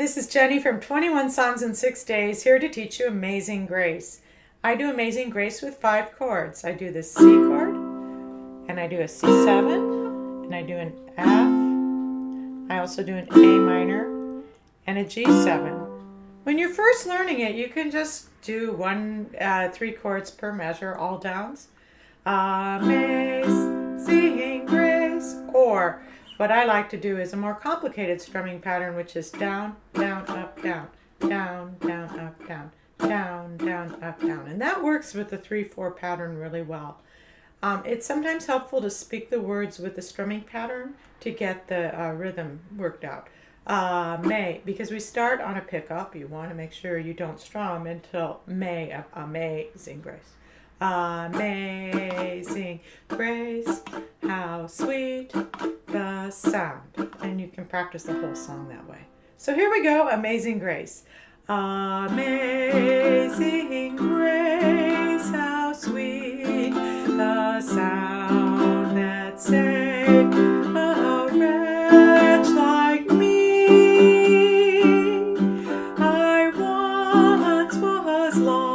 this is Jenny from 21 Songs in 6 Days, here to teach you Amazing Grace. I do Amazing Grace with 5 chords. I do the C chord, and I do a C7, and I do an F. I also do an A minor, and a G7. When you're first learning it, you can just do 3 chords per measure, all downs. Amazing Grace, or what I like to do is a more complicated strumming pattern, which is down, down, up, down, down, down, up, down, down, down, up, down. And that works with the 3/4 pattern really well. It's sometimes helpful to speak the words with the strumming pattern to get the rhythm worked out. Because we start on a pickup, you want to make sure you don't strum until Amazing Grace. Amazing Grace, how sweet the sound. And you can practice the whole song that way. So here we go, Amazing Grace. Amazing Grace, how sweet the sound that saved a wretch like me. I once was lost,